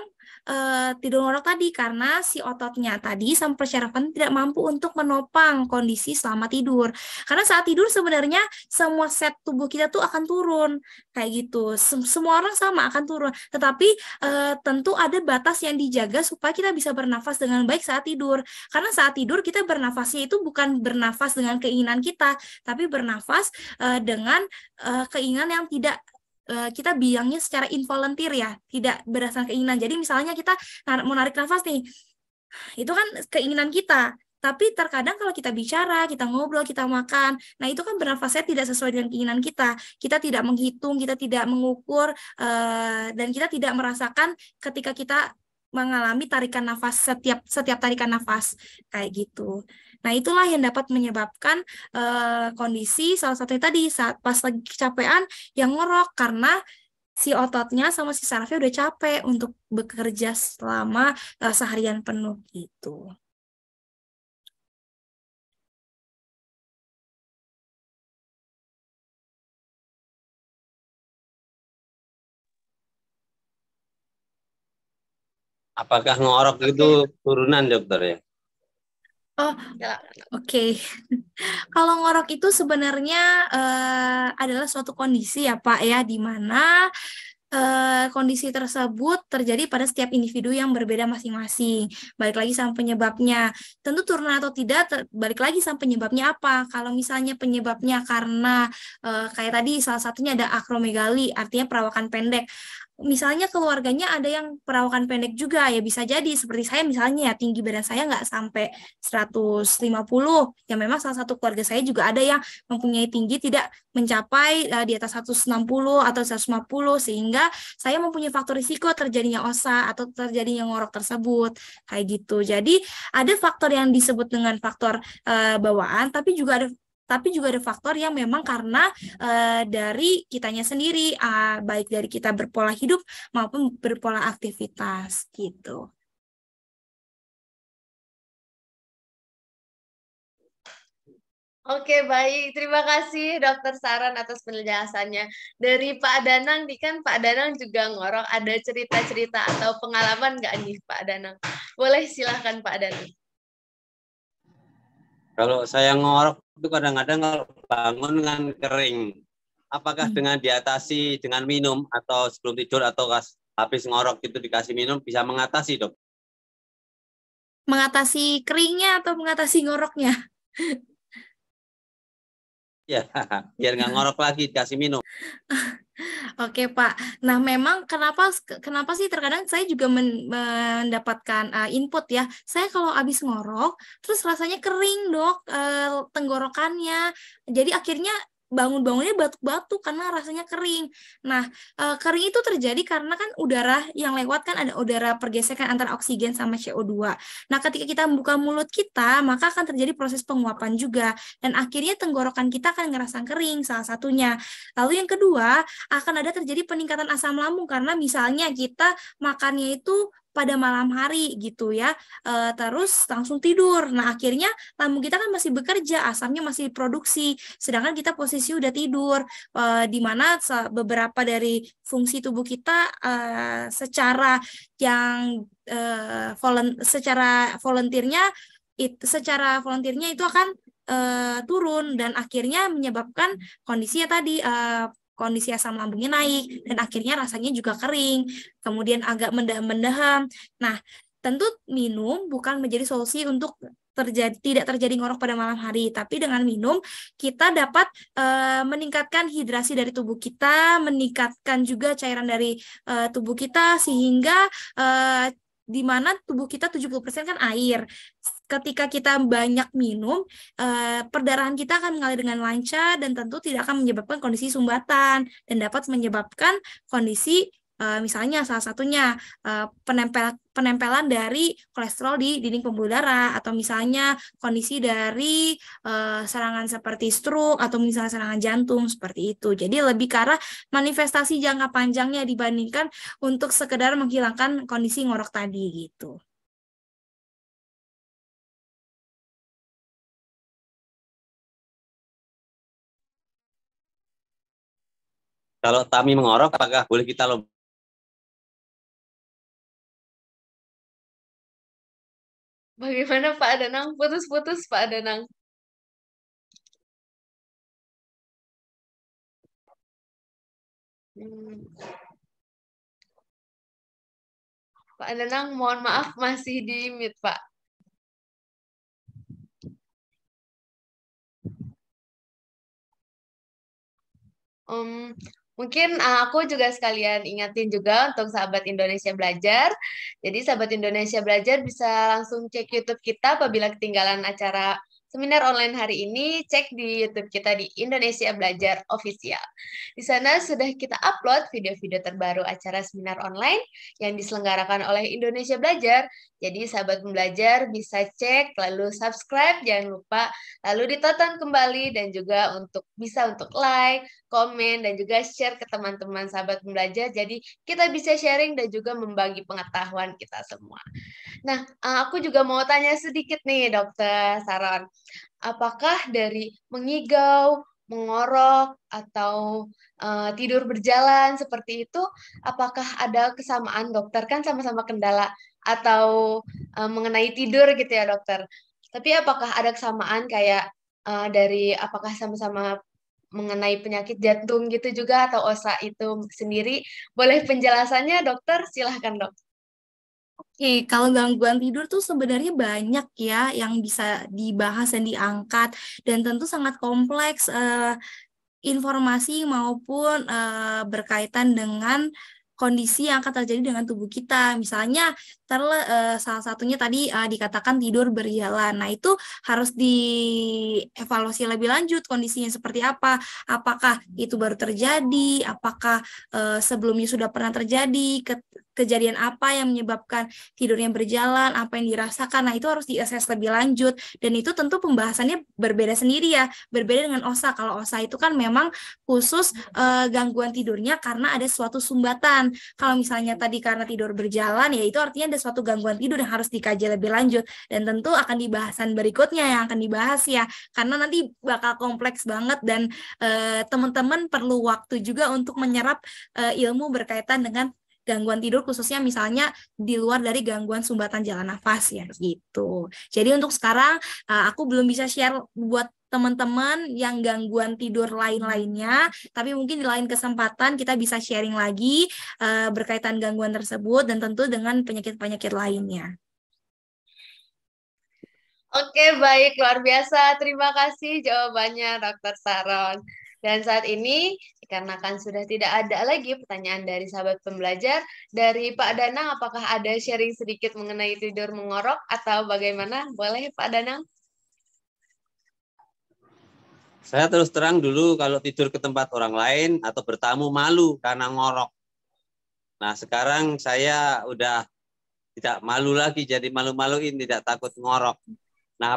tidur ngorok tadi karena si ototnya tadi sama persyarafan tidak mampu untuk menopang kondisi selama tidur. Karena saat tidur sebenarnya semua set tubuh kita tuh akan turun kayak gitu. Semua orang sama akan turun. Tetapi tentu ada batas yang dijaga supaya kita bisa bernafas dengan baik saat tidur. Karena saat tidur kita bernafasnya itu bukan bernafas dengan keinginan kita, tapi bernafas dengan keinginan yang tidak kita bilangnya secara involunteer ya, tidak berdasarkan keinginan. Jadi misalnya kita mau narik nafas nih, itu kan keinginan kita. Tapi terkadang kalau kita bicara, kita ngobrol, kita makan, nah itu kan bernafasnya tidak sesuai dengan keinginan kita. Kita tidak menghitung, kita tidak mengukur, dan kita tidak merasakan ketika kita mengalami tarikan nafas setiap tarikan nafas kayak gitu. Nah, itulah yang dapat menyebabkan kondisi salah satunya tadi saat pas lagi kecapean yang ngorok karena si ototnya sama si sarafnya udah capek untuk bekerja selama seharian penuh gitu. Apakah ngorok itu turunan, Dokter ya? Oh, oke. Kalau ngorok itu sebenarnya adalah suatu kondisi ya Pak ya, di mana kondisi tersebut terjadi pada setiap individu yang berbeda masing-masing. Balik lagi sama penyebabnya. Tentu turunan atau tidak, balik lagi sama penyebabnya apa. Kalau misalnya penyebabnya karena kayak tadi salah satunya ada akromegali, artinya perawakan pendek. Misalnya keluarganya ada yang perawakan pendek juga, ya bisa jadi seperti saya misalnya ya, tinggi badan saya nggak sampai 150, ya memang salah satu keluarga saya juga ada yang mempunyai tinggi tidak mencapai di atas 160 atau 150, sehingga saya mempunyai faktor risiko terjadinya osa atau terjadinya ngorok tersebut, kayak gitu. Jadi ada faktor yang disebut dengan faktor bawaan, tapi juga ada faktor yang memang karena dari kitanya sendiri, baik dari kita berpola hidup maupun berpola aktivitas gitu. Oke, baik. Terima kasih Dokter Saran atas penjelasannya. Dari Pak Danang, nih kan Pak Danang juga ngorok. Ada cerita-cerita atau pengalaman nggak nih Pak Danang? Boleh silahkan Pak Danang. Kalau saya ngorok itu kadang-kadang kalau bangun dengan kering. Apakah dengan diatasi dengan minum atau sebelum tidur atau habis ngorok itu dikasih minum bisa mengatasi, Dok? Mengatasi keringnya atau mengatasi ngoroknya? Ya, biar nggak ngorok lagi dikasih minum. Oke Pak, nah memang kenapa sih terkadang saya juga mendapatkan input ya, saya kalau habis ngorok terus rasanya kering Dok, tenggorokannya, jadi akhirnya bangun-bangunnya batuk-batuk karena rasanya kering. Nah, kering itu terjadi karena kan udara yang lewat kan ada udara pergesekan antara oksigen sama CO2. Nah, ketika kita membuka mulut kita, maka akan terjadi proses penguapan juga. Dan akhirnya tenggorokan kita akan ngerasa kering, salah satunya. Lalu yang kedua, akan ada terjadi peningkatan asam lambung karena misalnya kita makannya itu pada malam hari gitu ya, terus langsung tidur. Nah akhirnya lambung kita kan masih bekerja, asamnya masih produksi, sedangkan kita posisi udah tidur, di mana beberapa dari fungsi tubuh kita secara yang secara volunteernya itu akan turun dan akhirnya menyebabkan kondisinya tadi kondisi asam lambungnya naik dan akhirnya rasanya juga kering, kemudian agak mendaham. Nah, tentu minum bukan menjadi solusi untuk tidak terjadi ngorok pada malam hari, tapi dengan minum kita dapat meningkatkan hidrasi dari tubuh kita, meningkatkan juga cairan dari tubuh kita sehingga di mana tubuh kita 70% kan air. Ketika kita banyak minum, perdarahan kita akan mengalir dengan lancar dan tentu tidak akan menyebabkan kondisi sumbatan dan dapat menyebabkan kondisi misalnya salah satunya penempelan dari kolesterol di dinding pembuluh darah, atau misalnya kondisi dari serangan seperti stroke atau misalnya serangan jantung seperti itu. Jadi lebih ke arah manifestasi jangka panjangnya dibandingkan untuk sekedar menghilangkan kondisi ngorok tadi gitu. Kalau Tami mengorok, apakah boleh kita lomba? Bagaimana Pak Danang? Putus-putus Pak Danang. Pak Danang, mohon maaf masih di mute Pak. Mungkin aku juga sekalian ingatin juga untuk sahabat Indonesia Belajar. Jadi sahabat Indonesia Belajar bisa langsung cek YouTube kita apabila ketinggalan acara seminar online hari ini, cek di YouTube kita di Indonesia Belajar Official. Di sana sudah kita upload video-video terbaru acara seminar online yang diselenggarakan oleh Indonesia Belajar. Jadi sahabat pembelajar bisa cek, lalu subscribe, jangan lupa, lalu ditonton kembali dan juga bisa untuk like, komen, dan juga share ke teman-teman sahabat pembelajar. Jadi kita bisa sharing dan juga membagi pengetahuan kita semua. Nah, aku juga mau tanya sedikit nih, Dokter Saron. Apakah dari mengigau, mengorok, atau tidur berjalan seperti itu, apakah ada kesamaan, dokter? Kan sama-sama kendala atau mengenai tidur gitu ya, dokter. Tapi apakah ada kesamaan kayak dari apakah sama-sama mengenai penyakit jantung gitu juga atau OSA itu sendiri? Boleh penjelasannya, dokter? Silahkan, dok. Oke, kalau gangguan tidur tuh sebenarnya banyak ya yang bisa dibahas dan diangkat, dan tentu sangat kompleks informasi maupun berkaitan dengan kondisi yang akan terjadi dengan tubuh kita. Misalnya salah satunya tadi dikatakan tidur berjalan. Nah, itu harus dievaluasi lebih lanjut kondisinya seperti apa. Apakah itu baru terjadi? Apakah sebelumnya sudah pernah terjadi? Kejadian apa yang menyebabkan tidurnya berjalan, apa yang dirasakan. Nah, itu harus diakses lebih lanjut, dan itu tentu pembahasannya berbeda sendiri ya, berbeda dengan OSA. Kalau OSA itu kan memang khusus gangguan tidurnya karena ada suatu sumbatan. Kalau misalnya tadi karena tidur berjalan, ya itu artinya ada suatu gangguan tidur yang harus dikaji lebih lanjut, dan tentu akan di bahasan berikutnya yang akan dibahas ya, karena nanti bakal kompleks banget, dan teman-teman perlu waktu juga untuk menyerap ilmu berkaitan dengan gangguan tidur, khususnya misalnya di luar dari gangguan sumbatan jalan nafas ya gitu. Jadi untuk sekarang aku belum bisa share buat teman-teman yang gangguan tidur lain-lainnya, tapi mungkin di lain kesempatan kita bisa sharing lagi berkaitan gangguan tersebut dan tentu dengan penyakit-penyakit lainnya. Oke, baik, luar biasa. Terima kasih jawabannya, Dokter Saron. Dan saat ini, dikarenakan sudah tidak ada lagi pertanyaan dari sahabat pembelajar, dari Pak Danang, apakah ada sharing sedikit mengenai tidur mengorok atau bagaimana? Boleh, Pak Danang? Saya terus terang dulu kalau tidur ke tempat orang lain atau bertamu malu karena ngorok. Nah, sekarang saya udah tidak malu lagi, jadi malu-maluin, tidak takut ngorok. Nah,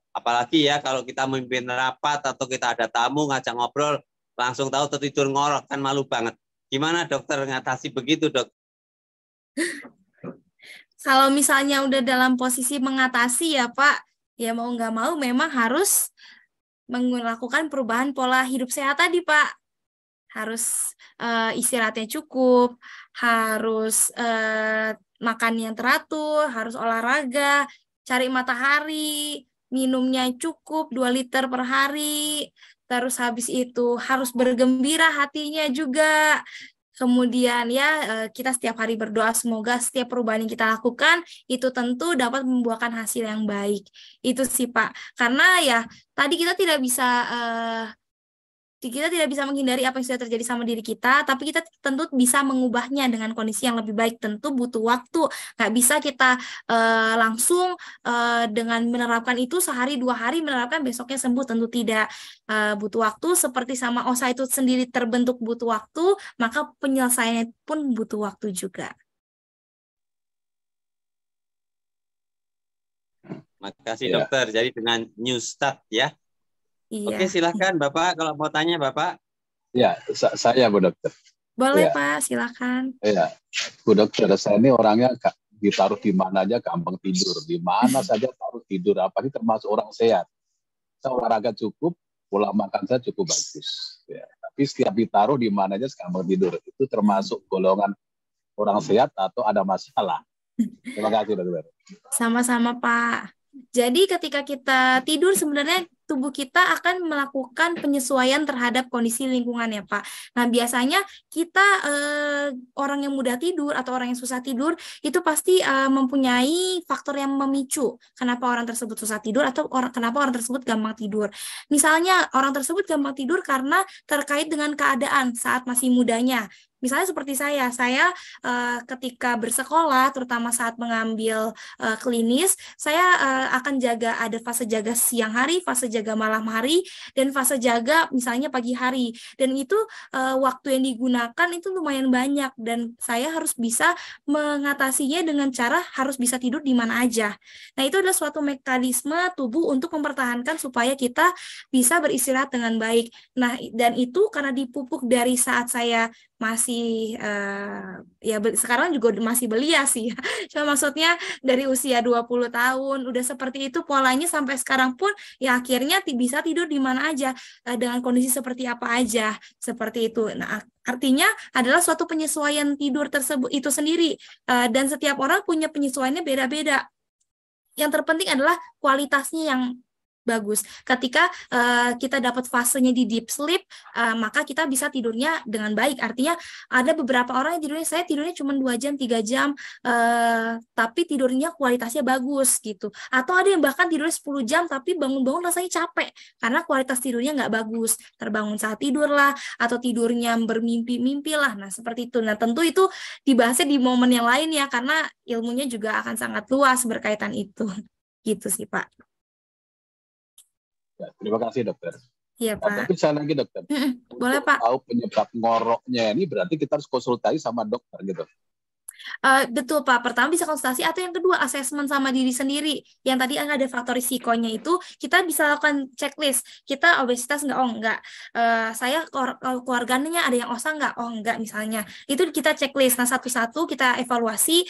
apalagi ya kalau kita memimpin rapat atau kita ada tamu ngajak ngobrol, langsung tahu tertidur ngorok, kan malu banget. Gimana dokter ngatasi begitu, dok? Kalau misalnya udah dalam posisi mengatasi ya Pak, ya mau nggak mau memang harus melakukan perubahan pola hidup sehat tadi Pak. Harus istirahatnya cukup, harus makan yang teratur, harus olahraga, cari matahari, minumnya cukup 2 liter per hari, terus habis itu harus bergembira hatinya juga. Kemudian ya kita setiap hari berdoa semoga setiap perubahan yang kita lakukan itu tentu dapat membuahkan hasil yang baik. Itu sih Pak. Karena ya tadi kita tidak bisa kita tidak bisa menghindari apa yang sudah terjadi sama diri kita, tapi kita tentu bisa mengubahnya dengan kondisi yang lebih baik. Tentu butuh waktu, nggak bisa kita langsung dengan menerapkan itu sehari 2 hari menerapkan besoknya sembuh, tentu tidak. Butuh waktu, seperti sama OSA itu sendiri terbentuk butuh waktu, maka penyelesaiannya pun butuh waktu juga. Makasih dokter. Jadi dengan New Start ya. Iya. Oke, silahkan Bapak kalau mau tanya Bapak. Ya, saya Bu Dokter. Boleh Ya. Pak, silakan. Ya, Bu Dokter, saya ini orangnya ditaruh di mana aja gampang tidur, di mana saja taruh tidur, apalagi termasuk orang sehat. Saya olahraga cukup, pola makan saya cukup bagus. Ya. Tapi setiap ditaruh di mana aja gampang tidur, itu termasuk golongan orang sehat atau ada masalah. Terima kasih Dokter. Sama-sama Pak. Jadi ketika kita tidur sebenarnya tubuh kita akan melakukan penyesuaian terhadap kondisi lingkungan ya Pak. Nah biasanya kita orang yang mudah tidur atau orang yang susah tidur itu pasti mempunyai faktor yang memicu kenapa orang tersebut susah tidur atau kenapa orang tersebut gampang tidur. Misalnya orang tersebut gampang tidur karena terkait dengan keadaan saat masih mudanya. Misalnya seperti saya ketika bersekolah, terutama saat mengambil klinis, saya akan jaga, ada fase jaga siang hari, fase jaga malam hari, dan fase jaga misalnya pagi hari. Dan itu waktu yang digunakan itu lumayan banyak, dan saya harus bisa mengatasinya dengan cara harus bisa tidur di mana aja. Nah itu adalah suatu mekanisme tubuh untuk mempertahankan supaya kita bisa beristirahat dengan baik. Nah dan itu karena dipupuk dari saat saya masih sekarang juga masih belia sih. Cuma maksudnya dari usia 20 tahun udah seperti itu polanya sampai sekarang pun ya akhirnya bisa tidur di mana aja dengan kondisi seperti apa aja seperti itu. Nah, artinya adalah suatu penyesuaian tidur tersebut itu sendiri dan setiap orang punya penyesuaiannya beda-beda. Yang terpenting adalah kualitasnya yang bagus. Ketika kita dapat fasenya di deep sleep, maka kita bisa tidurnya dengan baik. Artinya ada beberapa orang yang saya tidurnya cuma 2 jam, 3 jam, tapi tidurnya kualitasnya bagus gitu. Atau ada yang bahkan tidurnya 10 jam, tapi bangun-bangun rasanya capek, karena kualitas tidurnya nggak bagus. Terbangun saat tidur lah, atau tidurnya bermimpi-mimpi lah. Nah, seperti itu. Nah, tentu itu dibahasnya di momen yang lain ya, karena ilmunya juga akan sangat luas berkaitan itu. Gitu sih, Pak. Ya, terima kasih Dokter. Iya Pak. Tapi saya lagi Dokter. Boleh Pak. Tahu penyebab ngoroknya ini berarti kita harus konsultasi sama dokter gitu. Betul Pak. Pertama bisa konsultasi atau yang kedua asesmen sama diri sendiri. Yang tadi ada faktor risikonya itu kita bisa lakukan checklist. Kita obesitas nggak? Oh nggak. Saya keluarganya ada yang OSA nggak? Oh nggak misalnya. Itu kita checklist. Nah satu-satu kita evaluasi.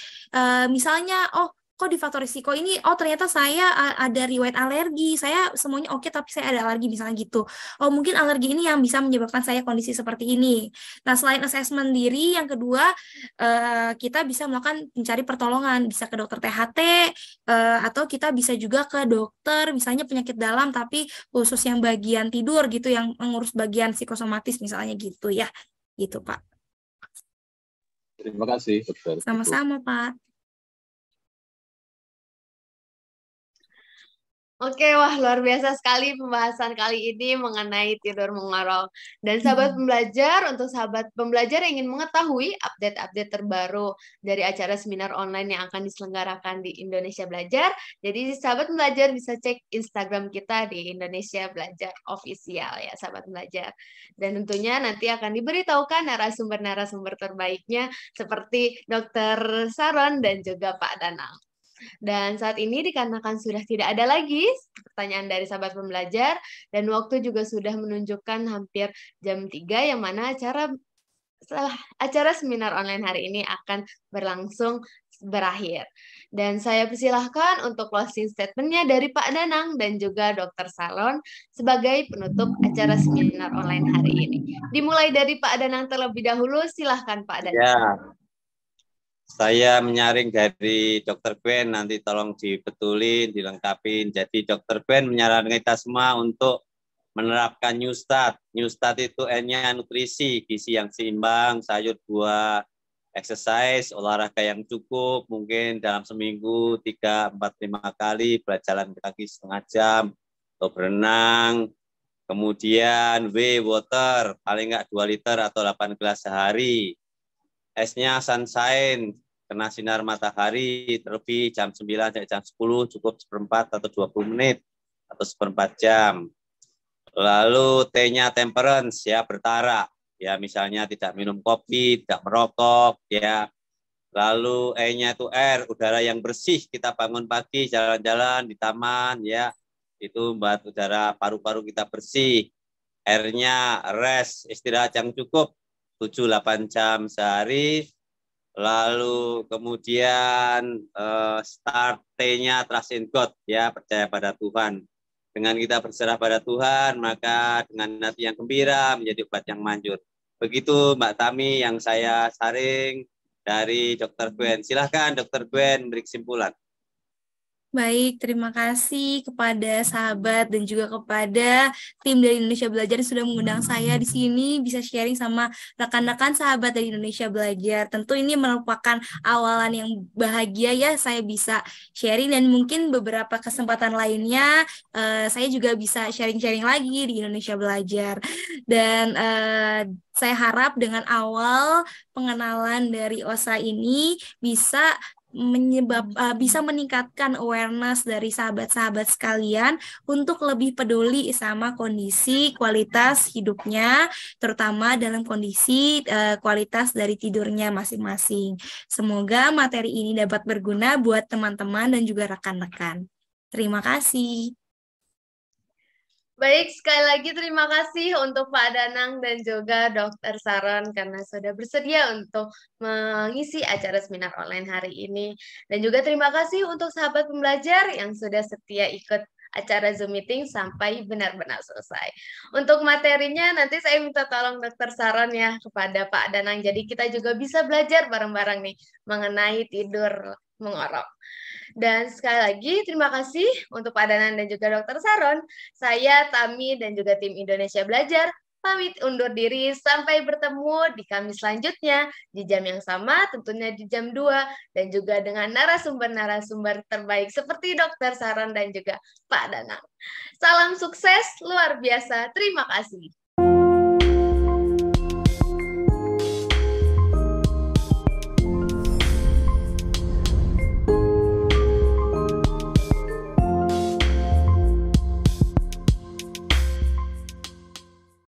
Misalnya kok di faktor risiko ini, ternyata saya ada riwayat alergi, saya semuanya oke tapi saya ada alergi misalnya gitu. Mungkin alergi ini yang bisa menyebabkan saya kondisi seperti ini. Nah selain asesmen diri, yang kedua kita bisa melakukan mencari pertolongan, bisa ke dokter THT atau kita bisa juga ke dokter misalnya penyakit dalam tapi khusus yang bagian tidur gitu, yang mengurus bagian psikosomatis misalnya gitu ya, gitu Pak. Terima kasih Dokter. Sama-sama Pak. Oke, wah luar biasa sekali pembahasan kali ini mengenai tidur mengorok. Dan sahabat pembelajar, untuk sahabat pembelajar yang ingin mengetahui update-update terbaru dari acara seminar online yang akan diselenggarakan di Indonesia Belajar, jadi sahabat pembelajar bisa cek Instagram kita di Indonesia Belajar Official ya sahabat pembelajar. Dan tentunya nanti akan diberitahukan narasumber-narasumber terbaiknya seperti Dr. Saron dan juga Pak Danang. Dan saat ini dikarenakan sudah tidak ada lagi pertanyaan dari sahabat pembelajar dan waktu juga sudah menunjukkan hampir jam 3 yang mana acara seminar online hari ini akan berlangsung berakhir. Dan saya persilahkan untuk closing statement-nya dari Pak Danang dan juga Dr. Salon sebagai penutup acara seminar online hari ini. Dimulai dari Pak Danang terlebih dahulu, silahkan Pak Danang. Ya. Saya menyaring dari Dr. Gwen, nanti tolong dibetulin, dilengkapin. Jadi Dr. Gwen menyarankan kita semua untuk menerapkan New Start. New Start itu N-nya nutrisi, gizi yang seimbang, sayur, buah, exercise, olahraga yang cukup, mungkin dalam seminggu 3, 4, 5 kali, berjalan kaki setengah jam, atau berenang, Kemudian W, water, paling enggak 2 liter atau 8 gelas sehari. S-nya sunshine, kena sinar matahari terlebih jam 9 sampai jam 10, cukup 1/4 atau 20 menit atau 1/4 jam. Lalu T-nya temperance, ya bertara, ya misalnya tidak minum kopi, tidak merokok, ya. Lalu E-nya itu air, udara yang bersih, kita bangun pagi, jalan-jalan di taman, ya. Itu membuat udara paru-paru kita bersih. R-nya rest, istirahat yang cukup 7-8 jam sehari. Lalu kemudian start T-nya trust in God, ya percaya pada Tuhan. Dengan kita berserah pada Tuhan, maka dengan hati yang gembira menjadi obat yang manjur. Begitu Mbak Tami yang saya sharing dari Dr. Gwen. Silahkan Dr. Gwen beri kesimpulan. Baik, terima kasih kepada sahabat dan juga kepada tim dari Indonesia Belajar yang sudah mengundang saya di sini bisa sharing sama rekan-rekan sahabat dari Indonesia Belajar. Tentu ini merupakan awalan yang bahagia ya, saya bisa sharing dan mungkin beberapa kesempatan lainnya saya juga bisa sharing-sharing lagi di Indonesia Belajar. Dan saya harap dengan awal pengenalan dari OSA ini bisa bisa meningkatkan awareness dari sahabat-sahabat sekalian untuk lebih peduli sama kondisi kualitas hidupnya, terutama dalam kondisi kualitas dari tidurnya masing-masing. Semoga materi ini dapat berguna buat teman-teman dan juga rekan-rekan. Terima kasih. Baik, sekali lagi terima kasih untuk Pak Danang dan juga Dr. Saron karena sudah bersedia untuk mengisi acara seminar online hari ini. Dan juga terima kasih untuk sahabat pembelajar yang sudah setia ikut acara Zoom meeting sampai benar-benar selesai. Untuk materinya nanti saya minta tolong Dr. Saron ya kepada Pak Danang. Jadi kita juga bisa belajar bareng-bareng nih mengenai tidur mengorok. Dan sekali lagi terima kasih untuk Pak Danan dan juga Dr. Saron. Saya, Tami, dan juga tim Indonesia Belajar pamit undur diri sampai bertemu di Kamis selanjutnya di jam yang sama, tentunya di jam 2, dan juga dengan narasumber-narasumber terbaik seperti Dr. Saron dan juga Pak Danang. Salam sukses luar biasa. Terima kasih.